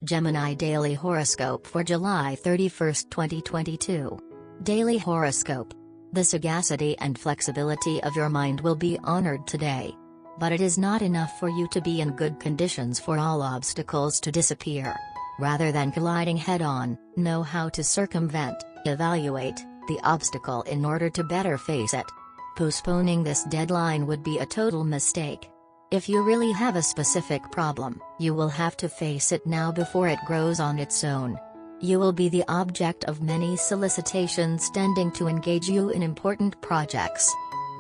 Gemini Daily Horoscope for July 31, 2022. Daily Horoscope. The sagacity and flexibility of your mind will be honored today. But it is not enough for you to be in good conditions for all obstacles to disappear. Rather than colliding head-on, know how to circumvent, evaluate, the obstacle in order to better face it. Postponing this deadline would be a total mistake. If you really have a specific problem, you will have to face it now before it grows on its own. You will be the object of many solicitations tending to engage you in important projects.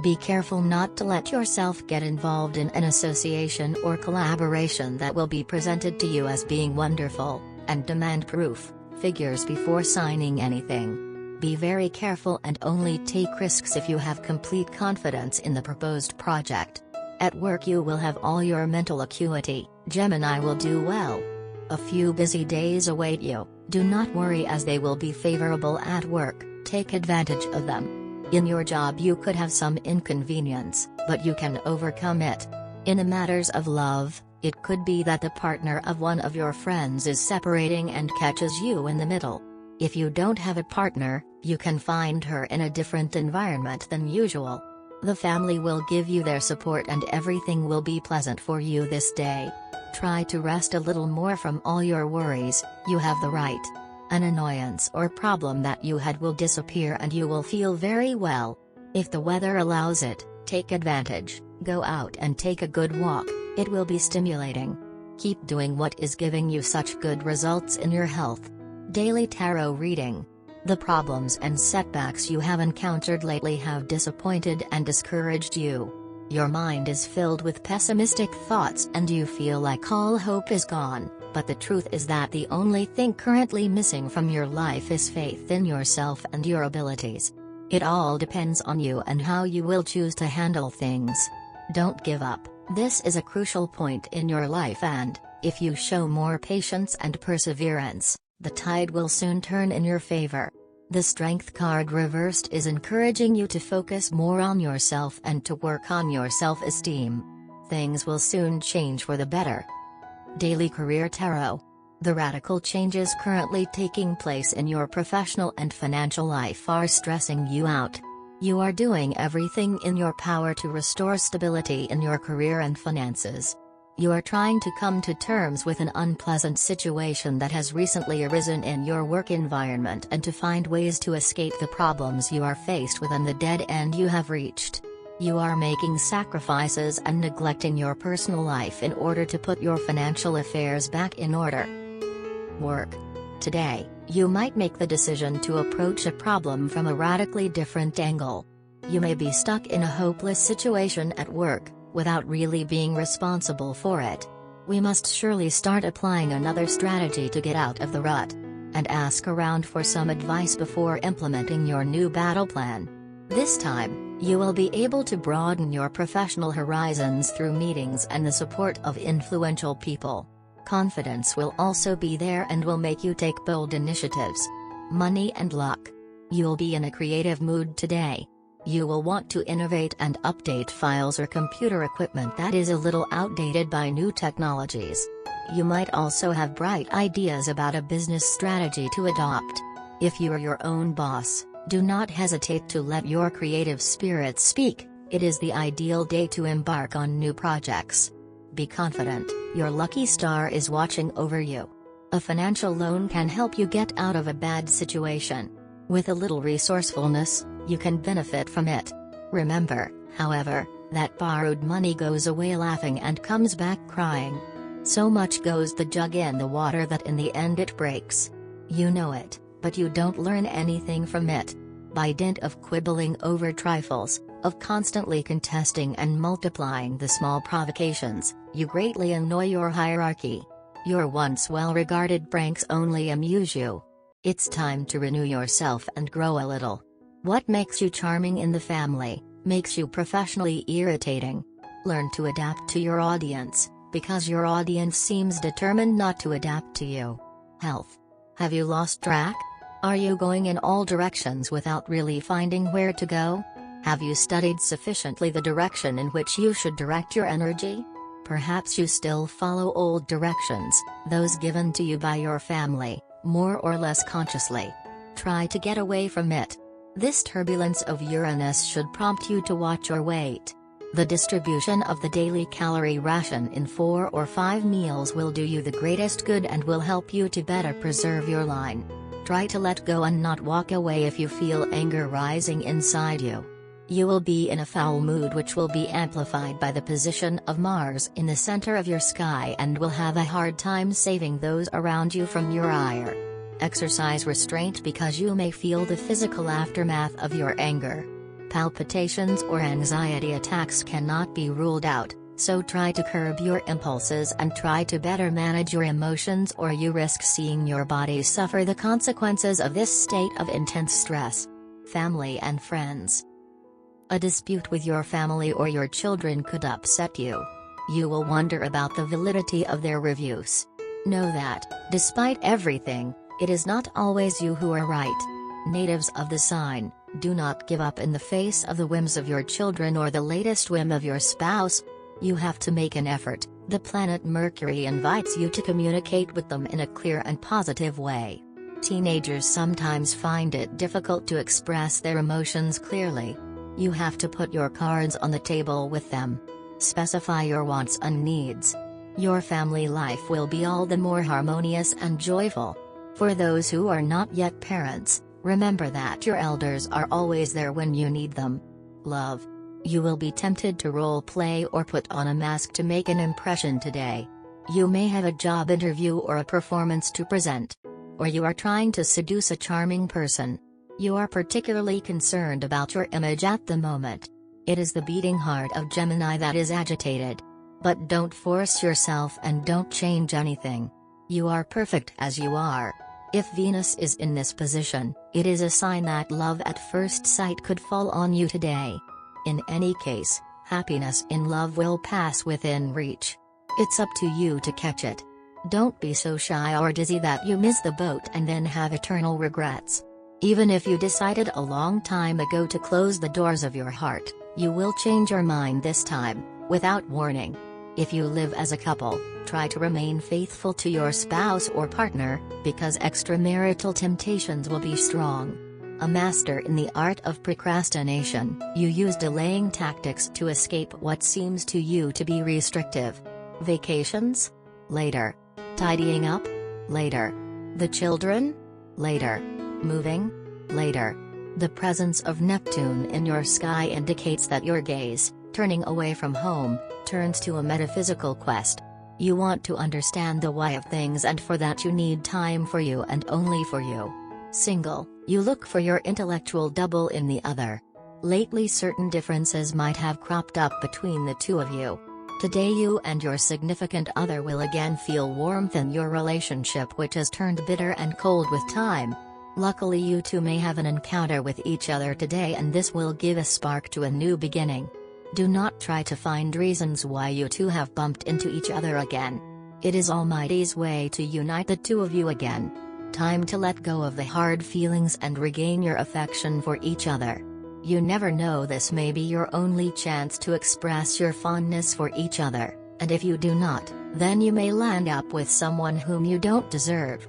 Be careful not to let yourself get involved in an association or collaboration that will be presented to you as being wonderful, and demand proof, figures before signing anything. Be very careful and only take risks if you have complete confidence in the proposed project. At work you will have all your mental acuity. Gemini will do well. A few busy days await you. Do not worry as they will be favorable at work, take advantage of them. In your job you could have some inconvenience, but you can overcome it. In matters of love, it could be that the partner of one of your friends is separating and catches you in the middle. If you don't have a partner, you can find her in a different environment than usual. The family will give you their support and everything will be pleasant for you this day. Try to rest a little more from all your worries, you have the right. An annoyance or problem that you had will disappear and you will feel very well. If the weather allows it, take advantage, go out and take a good walk, it will be stimulating. Keep doing what is giving you such good results in your health. Daily Tarot Reading. The problems and setbacks you have encountered lately have disappointed and discouraged you. Your mind is filled with pessimistic thoughts and you feel like all hope is gone, but the truth is that the only thing currently missing from your life is faith in yourself and your abilities. It all depends on you and how you will choose to handle things. Don't give up, this is a crucial point in your life and, if you show more patience and perseverance, the tide will soon turn in your favor. The Strength card reversed is encouraging you to focus more on yourself and to work on your self-esteem. Things will soon change for the better. Daily Career Tarot. The radical changes currently taking place in your professional and financial life are stressing you out. You are doing everything in your power to restore stability in your career and finances. You are trying to come to terms with an unpleasant situation that has recently arisen in your work environment and to find ways to escape the problems you are faced with and the dead end you have reached. You are making sacrifices and neglecting your personal life in order to put your financial affairs back in order. Work. Today, you might make the decision to approach a problem from a radically different angle. You may be stuck in a hopeless situation at work, without really being responsible for it. We must surely start applying another strategy to get out of the rut. And ask around for some advice before implementing your new battle plan. This time, you will be able to broaden your professional horizons through meetings and the support of influential people. Confidence will also be there and will make you take bold initiatives. Money and luck. You'll be in a creative mood today. You will want to innovate and update files or computer equipment that is a little outdated by new technologies. You might also have bright ideas about a business strategy to adopt. If you are your own boss, do not hesitate to let your creative spirit speak, it is the ideal day to embark on new projects. Be confident, your lucky star is watching over you. A financial loan can help you get out of a bad situation. With a little resourcefulness, you can benefit from it. Remember, however, that borrowed money goes away laughing and comes back crying. So much goes the jug in the water that in the end it breaks. You know it, but you don't learn anything from it. By dint of quibbling over trifles, of constantly contesting and multiplying the small provocations, you greatly annoy your hierarchy. Your once well-regarded pranks only amuse you. It's time to renew yourself and grow a little. What makes you charming in the family, makes you professionally irritating. Learn to adapt to your audience, because your audience seems determined not to adapt to you. Health. Have you lost track? Are you going in all directions without really finding where to go? Have you studied sufficiently the direction in which you should direct your energy? Perhaps you still follow old directions, those given to you by your family, more or less consciously. Try to get away from it. This turbulence of Uranus should prompt you to watch your weight. The distribution of the daily calorie ration in 4 or 5 meals will do you the greatest good and will help you to better preserve your line. Try to let go and not walk away if you feel anger rising inside you. You will be in a foul mood which will be amplified by the position of Mars in the center of your sky and will have a hard time saving those around you from your ire. Exercise restraint because you may feel the physical aftermath of your anger. Palpitations or anxiety attacks cannot be ruled out, so try to curb your impulses and try to better manage your emotions or you risk seeing your body suffer the consequences of this state of intense stress. Family and friends. A dispute with your family or your children could upset you. You will wonder about the validity of their reviews. Know that, despite everything, it is not always you who are right. Natives of the sign, do not give up in the face of the whims of your children or the latest whim of your spouse. You have to make an effort. The planet Mercury invites you to communicate with them in a clear and positive way. Teenagers sometimes find it difficult to express their emotions clearly. You have to put your cards on the table with them. Specify your wants and needs. Your family life will be all the more harmonious and joyful. For those who are not yet parents, remember that your elders are always there when you need them. Love. You will be tempted to role play or put on a mask to make an impression today. You may have a job interview or a performance to present. Or you are trying to seduce a charming person. You are particularly concerned about your image at the moment. It is the beating heart of Gemini that is agitated. But don't force yourself and don't change anything. You are perfect as you are. If Venus is in this position, it is a sign that love at first sight could fall on you today. In any case, happiness in love will pass within reach. It's up to you to catch it. Don't be so shy or dizzy that you miss the boat and then have eternal regrets. Even if you decided a long time ago to close the doors of your heart, you will change your mind this time, without warning. If you live as a couple, try to remain faithful to your spouse or partner, because extramarital temptations will be strong. A master in the art of procrastination, you use delaying tactics to escape what seems to you to be restrictive. Vacations? Later. Tidying up? Later. The children? Later. Moving? Later. The presence of Neptune in your sky indicates that your gaze, turning away from home, turns to a metaphysical quest. You want to understand the why of things and for that you need time for you and only for you. Single, you look for your intellectual double in the other. Lately certain differences might have cropped up between the two of you. Today you and your significant other will again feel warmth in your relationship which has turned bitter and cold with time. Luckily you two may have an encounter with each other today and this will give a spark to a new beginning. Do not try to find reasons why you two have bumped into each other again. It is Almighty's way to unite the two of you again. Time to let go of the hard feelings and regain your affection for each other. You never know, this may be your only chance to express your fondness for each other, and if you do not, then you may land up with someone whom you don't deserve.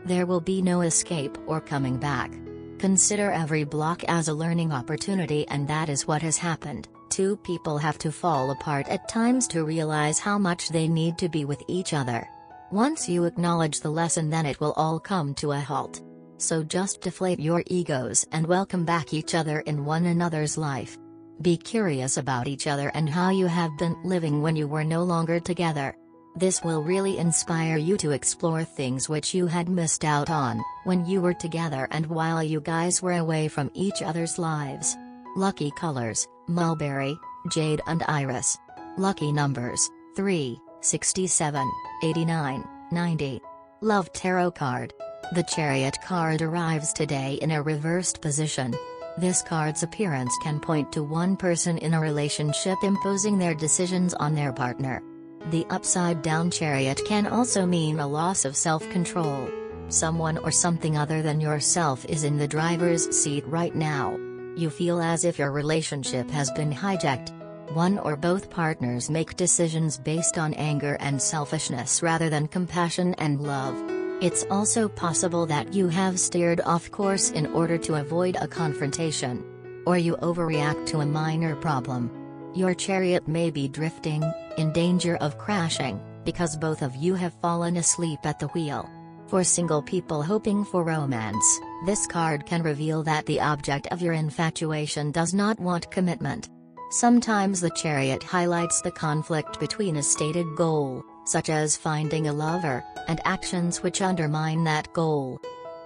There will be no escape or coming back. Consider every block as a learning opportunity, and that is what has happened. Two people have to fall apart at times to realize how much they need to be with each other. Once you acknowledge the lesson, then it will all come to a halt. So just deflate your egos and welcome back each other in one another's life. Be curious about each other and how you have been living when you were no longer together. This will really inspire you to explore things which you had missed out on when you were together and while you guys were away from each other's lives. Lucky colors: mulberry, jade and iris. Lucky numbers: 3, 67, 89, 90. Love tarot card. The Chariot card arrives today in a reversed position. This card's appearance can point to one person in a relationship imposing their decisions on their partner. The upside-down Chariot can also mean a loss of self-control. Someone or something other than yourself is in the driver's seat right now. You feel as if your relationship has been hijacked. One or both partners make decisions based on anger and selfishness rather than compassion and love. It's also possible that you have steered off course in order to avoid a confrontation. Or you overreact to a minor problem. Your chariot may be drifting, in danger of crashing, because both of you have fallen asleep at the wheel. For single people hoping for romance, this card can reveal that the object of your infatuation does not want commitment. Sometimes the chariot highlights the conflict between a stated goal, such as finding a lover, and actions which undermine that goal.